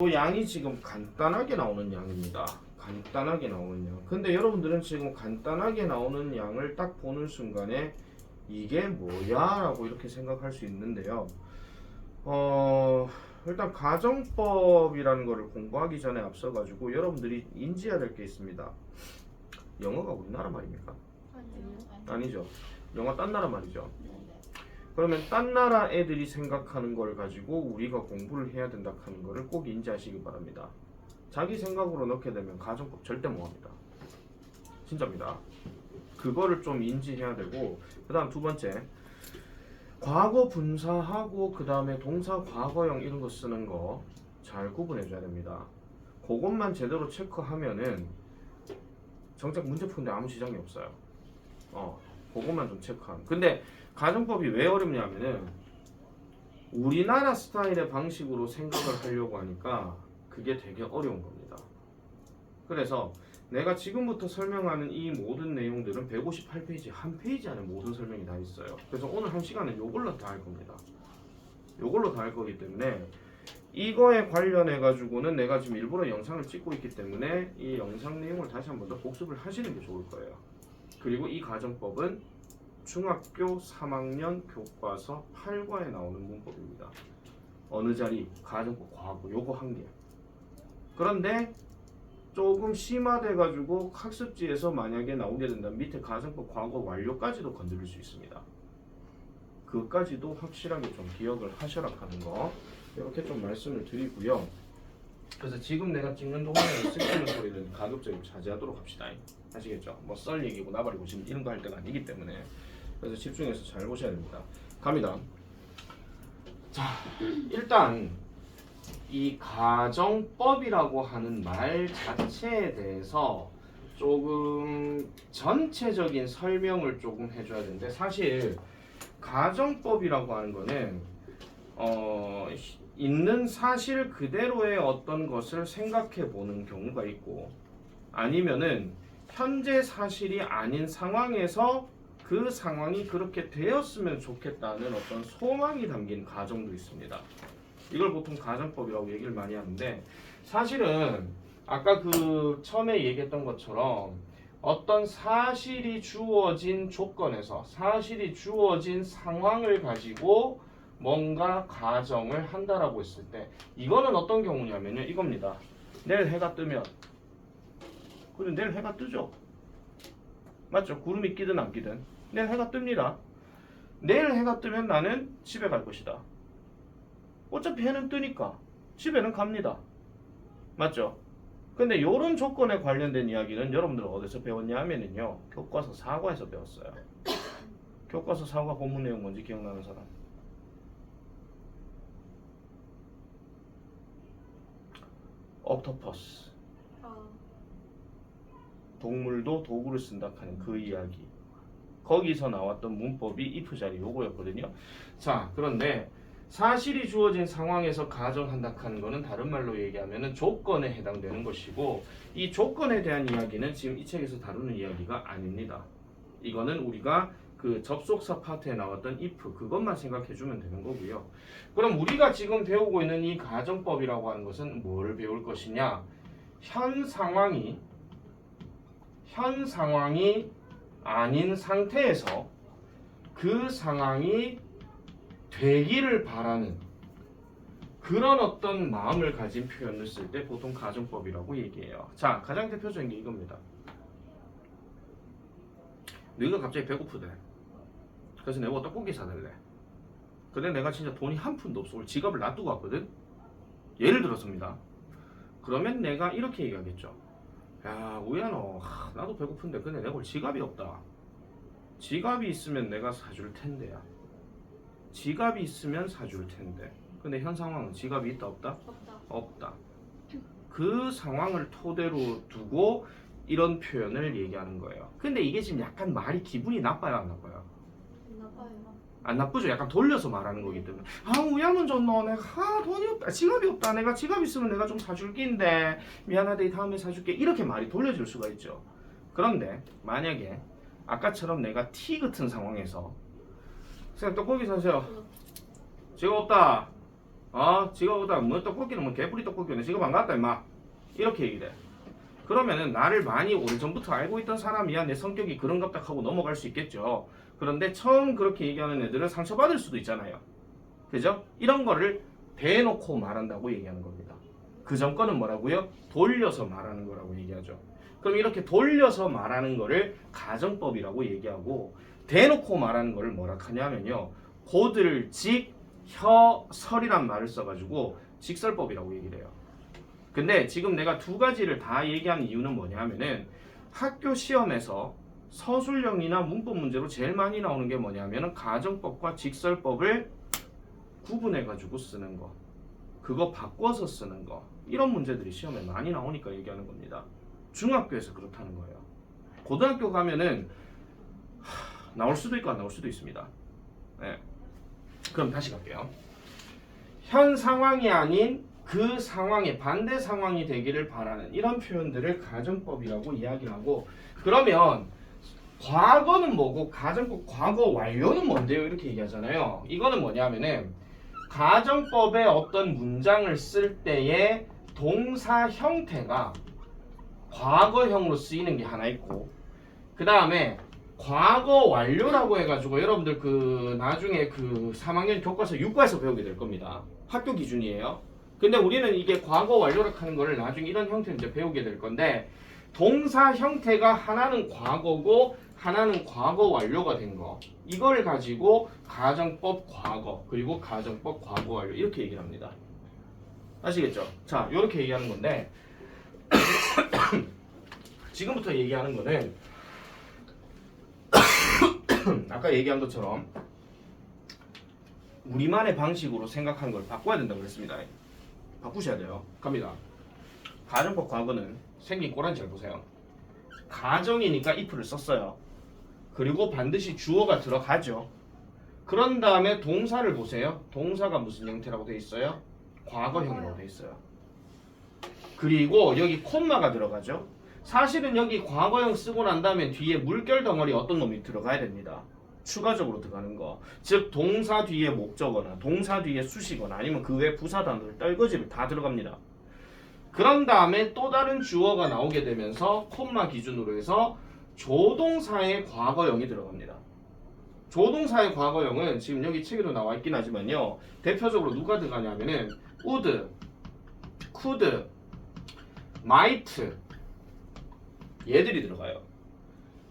이 양이 지금 간단하게 나오는 양입니다. 간단하게 나오는 양. 근데 여러분들은 지금 간단하게 나오는 양을 딱 보는 순간에 이게 뭐야? 라고 이렇게 생각할 수 있는데요. 일단 가정법이라는 거를 공부하기 전에 앞서가지고 여러분들이 인지해야 될 게 있습니다. 영어가 우리나라 말입니까? 아니죠. 영어 딴 나라 말이죠. 그러면 딴 나라 애들이 생각하는 걸 가지고 우리가 공부를 해야 된다 하는 거를 꼭 인지하시기 바랍니다. 자기 생각으로 넣게 되면 가정법 절대 못합니다. 진짜입니다. 그거를 좀 인지해야 되고, 그 다음 두 번째, 과거 분사하고 그 다음에 동사 과거형 이런 거 쓰는 거 잘 구분해 줘야 됩니다. 그것만 제대로 체크하면은 정작 문제 푸는데 아무 지장이 없어요. 그것만 좀 체크하면. 근데 가정법이 왜 어렵냐면은 우리나라 스타일의 방식으로 생각을 하려고 하니까 그게 되게 어려운 겁니다. 그래서 내가 지금부터 설명하는 이 모든 내용들은 158페이지 한 페이지 안에 모든 설명이 다 있어요. 그래서 오늘 한 시간은 요걸로 다 할 겁니다. 요걸로 다 할 거기 때문에 이거에 관련해 가지고는 내가 지금 일부러 영상을 찍고 있기 때문에 이 영상 내용을 다시 한 번 더 복습을 하시는 게 좋을 거예요. 그리고 이 가정법은 중학교 3학년 교과서 8과에 나오는 문법입니다. 어느 자리, 가정법, 과거 요거 한 개. 그런데 조금 심화돼 가지고 학습지에서 만약에 나오게 된다면 밑에 가정법 과거 완료까지도 건드릴 수 있습니다. 그까지도 확실하게 좀 기억을 하셔라 하는 거 이렇게 좀 말씀을 드리고요. 그래서 지금 내가 찍는 동안에 쓰시는 소리는 가급적이면 자제하도록 합시다. 아시겠죠? 뭐 썰 얘기고 나발이고 지금 이런 거 할 때가 아니기 때문에 그래서 집중해서 잘 보셔야 됩니다. 갑니다. 자, 일단 이 가정법이라고 하는 말 자체에 대해서 조금 전체적인 설명을 조금 해줘야 되는데, 사실 가정법이라고 하는 거는 있는 사실 그대로의 어떤 것을 생각해 보는 경우가 있고, 아니면은 현재 사실이 아닌 상황에서 그 상황이 그렇게 되었으면 좋겠다는 어떤 소망이 담긴 가정도 있습니다. 이걸 보통 가정법이라고 얘기를 많이 하는데, 사실은 아까 그 처음에 얘기했던 것처럼 어떤 사실이 주어진 조건에서 사실이 주어진 상황을 가지고 뭔가 가정을 한다라고 했을 때, 이거는 어떤 경우냐면요, 이겁니다. 내일 해가 뜨면, 그래 내일 해가 뜨죠. 맞죠? 구름이 끼든 안 끼든 내일 해가 뜹니다. 내일 해가 뜨면 나는 집에 갈 것이다. 어차피 해는 뜨니까 집에는 갑니다. 맞죠? 근데 이런 조건에 관련된 이야기는 여러분들 어디서 배웠냐 하면은요, 교과서 4과에서 배웠어요. 교과서 4과 본문 내용 뭔지 기억나는 사람? 옥토퍼스. 동물도 도구를 쓴다 하는 그 이야기. 거기서 나왔던 문법이 if 자리 요거였거든요. 자, 그런데 사실이 주어진 상황에서 가정한다 하는 거는 다른 말로 얘기하면 조건에 해당되는 것이고, 이 조건에 대한 이야기는 지금 이 책에서 다루는 이야기가 아닙니다. 이거는 우리가 그 접속사 파트에 나왔던 if 그것만 생각해 주면 되는 거고요. 그럼 우리가 지금 배우고 있는 이 가정법이라고 하는 것은 뭘 배울 것이냐? 현 상황이 아닌 상태에서 그 상황이 되기를 바라는 그런 어떤 마음을 가진 표현을 쓸 때 보통 가정법이라고 얘기해요. 자, 가장 대표적인 게 이겁니다. 너희가 갑자기 배고프대. 그래서 내가 떡볶이 사달래. 근데 내가 진짜 돈이 한 푼도 없어. 오늘 지갑을 놔두고 왔거든. 예를 들어서입니다. 그러면 내가 이렇게 얘기하겠죠. 야, 우야 너 나도 배고픈데 근데 내가 오늘 지갑이 없다. 지갑이 있으면 내가 사줄 텐데야. 지갑이 있으면 사줄 텐데. 근데 현 상황은 지갑이 있다 없다? 없다. 그 상황을 토대로 두고 이런 표현을 얘기하는 거예요. 근데 이게 지금 약간 말이 기분이 나빠요, 안 나빠요? 나빠요. 안 나쁘죠? 약간 돌려서 말하는 거기 때문에. 아, 우야는 줬노. 내가 돈이 없다. 지갑이 없다. 내가 지갑 있으면 내가 좀 사줄 낀데 미안하다. 다음에 사줄게. 이렇게 말이 돌려질 수가 있죠. 그런데 만약에 아까처럼 내가 T 같은 상황에서 선생님 떡볶이 사세요. 지갑 없다. 지가 오다 뭐 떡볶이는 뭐 개뿌리 떡볶이네. 지가 반갑다 임마. 이렇게 얘기돼. 그러면은 나를 많이 오래전부터 알고 있던 사람이야. 내 성격이 그런갑다 하고 넘어갈 수 있겠죠. 그런데 처음 그렇게 얘기하는 애들은 상처받을 수도 있잖아요. 그죠? 이런 거를 대놓고 말한다고 얘기하는 겁니다. 그 전 거는 뭐라고요? 돌려서 말하는 거라고 얘기하죠. 그럼 이렇게 돌려서 말하는 거를 가정법이라고 얘기하고 대놓고 말하는 거를 뭐라 하냐면요. 고들직 혀설이란 말을 써가지고 직설법이라고 얘기를 해요. 근데 지금 내가 두 가지를 다 얘기한 이유는 뭐냐면은 학교 시험에서 서술형이나 문법 문제로 제일 많이 나오는 게 뭐냐면은 가정법과 직설법을 구분해가지고 쓰는 거, 그거 바꿔서 쓰는 거, 이런 문제들이 시험에 많이 나오니까 얘기하는 겁니다. 중학교에서 그렇다는 거예요. 고등학교 가면은 나올 수도 있고 안 나올 수도 있습니다. 네. 그럼 다시 갈게요. 현 상황이 아닌 그 상황의 반대 상황이 되기를 바라는 이런 표현들을 가정법이라고 이야기를 하고, 그러면 과거는 뭐고 가정법 과거 완료는 뭔데요? 이렇게 얘기하잖아요. 이거는 뭐냐면은 가정법의 어떤 문장을 쓸 때의 동사 형태가 과거형으로 쓰이는 게 하나 있고, 그 다음에 과거 완료라고 해가지고 여러분들 그 나중에 그 3학년 교과서 6과에서 배우게 될 겁니다. 학교 기준이에요. 근데 우리는 이게 과거 완료라고 하는 거를 나중에 이런 형태로 이제 배우게 될 건데, 동사 형태가 하나는 과거고 하나는 과거 완료가 된 거, 이걸 가지고 가정법 과거 그리고 가정법 과거 완료 이렇게 얘기를 합니다. 아시겠죠? 자, 이렇게 얘기하는 건데 지금부터 얘기하는 거는 아까 얘기한 것처럼 우리만의 방식으로 생각하는 걸 바꿔야 된다고 그랬습니다. 바꾸셔야 돼요. 갑니다. 가정법 과거는 생긴 꼬란지 잘 보세요. 가정이니까 if를 썼어요. 그리고 반드시 주어가 들어가죠. 그런 다음에 동사를 보세요. 동사가 무슨 형태라고 되어 있어요? 과거형이라고 되어 있어요. 그리고 여기 콤마가 들어가죠. 사실은 여기 과거형 쓰고 난 다음에 뒤에 물결 덩어리 어떤 놈이 들어가야 됩니다. 추가적으로 들어가는 거. 즉 동사 뒤에 목적어나 동사 뒤에 수식어나 아니면 그 외 부사 단어를 떨거지를 다 들어갑니다. 그런 다음에 또 다른 주어가 나오게 되면서 콤마 기준으로 해서 조동사의 과거형이 들어갑니다. 조동사의 과거형은 지금 여기 책에도 나와 있긴 하지만요. 대표적으로 누가 들어가냐면은 would, could, might 얘들이 들어가요.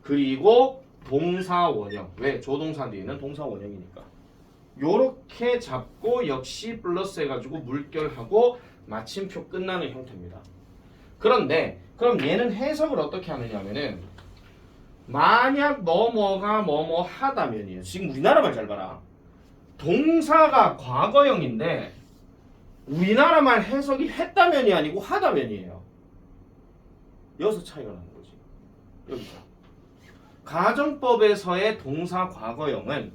그리고 동사 원형. 왜? 조동사 뒤에는 동사 원형이니까. 요렇게 잡고 역시 플러스 해가지고 물결하고 마침표 끝나는 형태입니다. 그런데 그럼 얘는 해석을 어떻게 하느냐면은 만약 뭐뭐가 뭐뭐 하다면이에요. 지금 우리나라 말 잘 봐라. 동사가 과거형인데 우리나라 말 해석이 했다면이 아니고 하다면이에요. 여기서 차이가 나는 거지. 여기서. 가정법에서의 동사 과거형은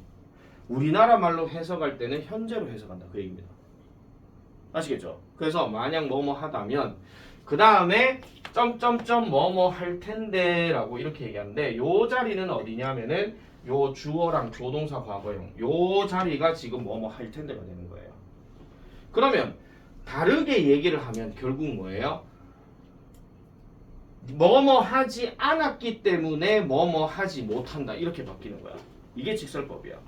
우리나라 말로 해석할 때는 현재로 해석한다. 그 얘기입니다. 아시겠죠? 그래서 만약 뭐뭐 하다면 그 다음에 점점점 뭐뭐 할 텐데 라고 이렇게 얘기하는데, 요 자리는 어디냐면은 요 주어랑 조동사 과거형 요 자리가 지금 뭐뭐 할 텐데가 되는 거예요. 그러면 다르게 얘기를 하면 결국 뭐예요? 뭐뭐 하지 않았기 때문에 뭐뭐 하지 못한다 이렇게 바뀌는 거야. 이게 직설법이야.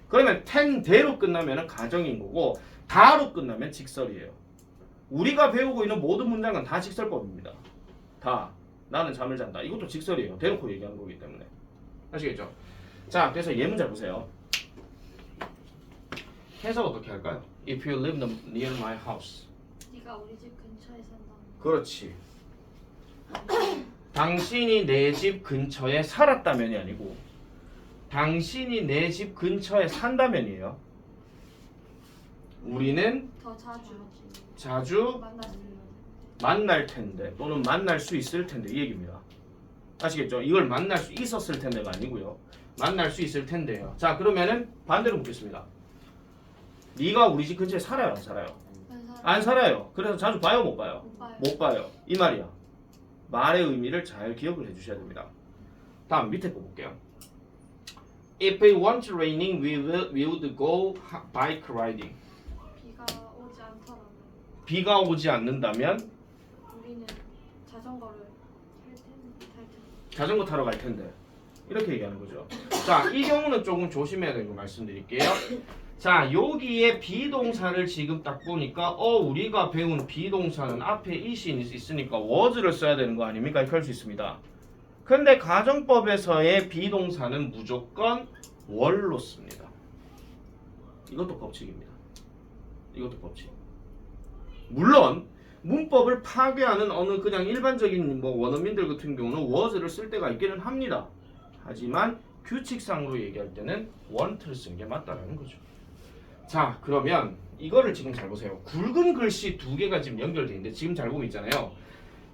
그러면 텐대로 끝나면 가정인 거고 다로 끝나면 직설이에요. 우리가 배우고 있는 모든 문장은 다 직설법입니다. 다. 나는 잠을 잔다. 이것도 직설이에요. 대놓고 얘기하는 거기 때문에. 아시겠죠? 자, 그래서 예문 잘 보세요. 해석 어떻게 할까요? If you live near my house. 네가 우리 집 근처에 산다. 그렇지. 당신이 내 집 근처에 살았다면이 아니고 당신이 내 집 근처에 산다면이에요. 우리는 더 자주 만나지. 만날 텐데 또는 만날 수 있을 텐데 이 얘기입니다. 아시겠죠? 이걸 만날 수 있었을 텐데가 아니고요. 만날 수 있을 텐데요. 자, 그러면은 반대로 묻겠습니다. 네가 우리 집 근처에 살아요, 안 살아요? 안 살아요. 그래서 자주 봐요, 못 봐요? 못 봐요. 이 말이야. 말의 의미를 잘 기억을 해주셔야 됩니다. 다음 밑에 거 볼게요. If it weren't raining, we would go bike riding. 비가 비가 오지 않는다면 우리는 자전거를 탈 텐데. 자전거 타러 갈 텐데 이렇게 얘기하는 거죠. 자, 이 경우는 조금 조심해야 되는 거 말씀드릴게요. 자, 여기에 비동사를 지금 딱 보니까 우리가 배운 비동사는 앞에 is이 있으니까 was를 써야 되는 거 아닙니까? 이렇게 할 수 있습니다. 근데 가정법에서의 비동사는 무조건 were로 씁니다. 이것도 법칙입니다. 이것도 법칙. 물론 문법을 파괴하는 어느 그냥 일반적인 뭐 원어민들 같은 경우는 was를 쓸 때가 있기는 합니다. 하지만 규칙상으로 얘기할 때는 want를 쓰는 게 맞다라는 거죠. 자, 그러면 이거를 지금 잘 보세요. 굵은 글씨 두 개가 지금 연결되어 있는데 지금 잘 보면 있잖아요.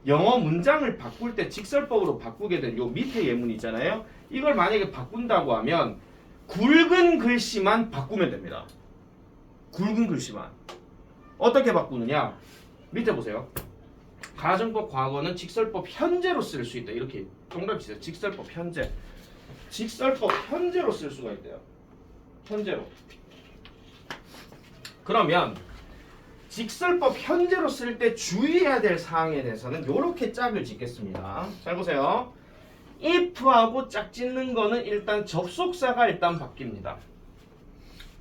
영어 문장을 바꿀 때 직설법으로 바꾸게 된 요 밑에 예문 있잖아요. 이걸 만약에 바꾼다고 하면 굵은 글씨만 바꾸면 됩니다. 굵은 글씨만. 어떻게 바꾸느냐? 밑에 보세요. 가정법 과거는 직설법 현재로 쓸 수 있다. 이렇게 동그라미 치세요. 직설법 현재. 직설법 현재로 쓸 수가 있대요. 현재로. 그러면 직설법 현재로 쓸 때 주의해야 될 사항에 대해서는 이렇게 짝을 짓겠습니다. 잘 보세요. if하고 짝 짓는 거는 일단 접속사가 일단 바뀝니다.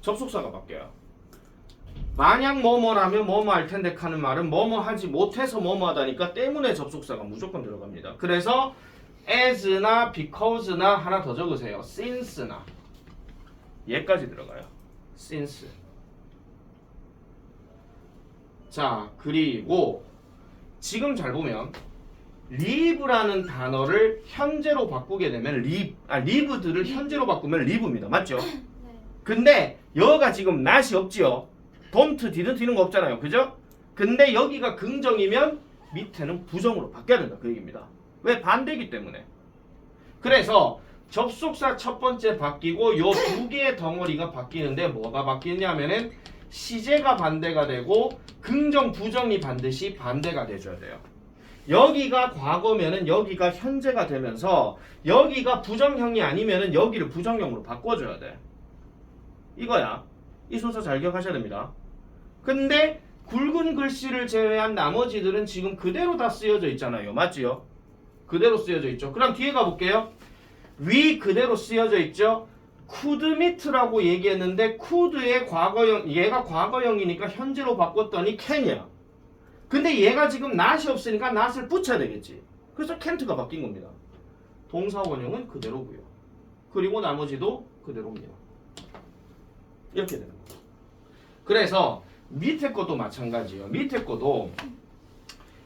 접속사가 바뀌어요. 만약 뭐뭐라면 뭐뭐 할 텐데 하는 말은 뭐뭐 하지 못해서 뭐뭐 하다니까 때문에 접속사가 무조건 들어갑니다. 그래서 as나 because나 하나 더 적으세요. since나 얘까지 들어가요. since. 자, 그리고 지금 잘 보면 live라는 단어를 현재로 바꾸게 되면 lived를 현재로 바꾸면 live입니다. 맞죠? 네. 근데 여가 지금 not이 없지요. don't, didn't 이런 거 없잖아요. 그죠? 근데 여기가 긍정이면 밑에는 부정으로 바뀌어야 된다. 그 얘기입니다. 왜? 반대이기 때문에. 그래서 접속사 첫 번째 바뀌고 요 두 개의 덩어리가 바뀌는데 뭐가 바뀌냐면은 시제가 반대가 되고 긍정, 부정이 반드시 반대가 돼줘야 돼요. 여기가 과거면은 여기가 현재가 되면서 여기가 부정형이 아니면은 여기를 부정형으로 바꿔줘야 돼. 이거야. 이 순서 잘 기억하셔야 됩니다. 근데 굵은 글씨를 제외한 나머지들은 지금 그대로 다 쓰여져 있잖아요. 맞지요? 그대로 쓰여져 있죠. 그럼 뒤에 가볼게요. 위 그대로 쓰여져 있죠. could meet라고 얘기했는데 could의 과거형, 얘가 과거형이니까 현재로 바꿨더니 can이야. 근데 얘가 지금 not이 없으니까 not을 붙여야 되겠지. 그래서 can't가 바뀐 겁니다. 동사 원형은 그대로고요. 그리고 나머지도 그대로입니다. 이렇게 되는 거죠. 그래서 밑에 것도 마찬가지예요. 밑에 것도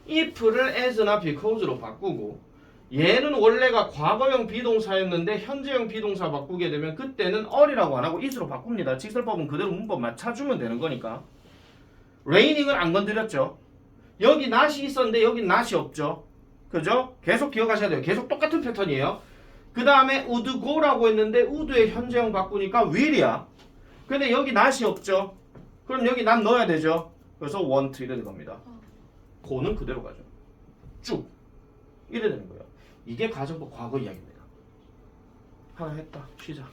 if를 as나 because로 바꾸고 얘는 원래가 과거형 비동사였는데 현재형 비동사 바꾸게 되면 그때는 or이라고 안 하고 is로 바꿉니다. 직설법은 그대로 문법 맞춰주면 되는 거니까. raining은 안 건드렸죠. 여기 not이 있었는데 여기 not이 없죠. 그죠? 계속 기억하셔야 돼요. 계속 똑같은 패턴이에요. 그 다음에 would go라고 했는데 would의 현재형 바꾸니까 will이야. 근데 여기 not이 없죠. 그럼 여기 not 넣어야 되죠. 그래서 want 이래 됩니다. go는 그대로 가죠. 쭉 이래 되는 거예요. 이게 가정법 과거 이야기입니다. 하나 했다. 쉬자.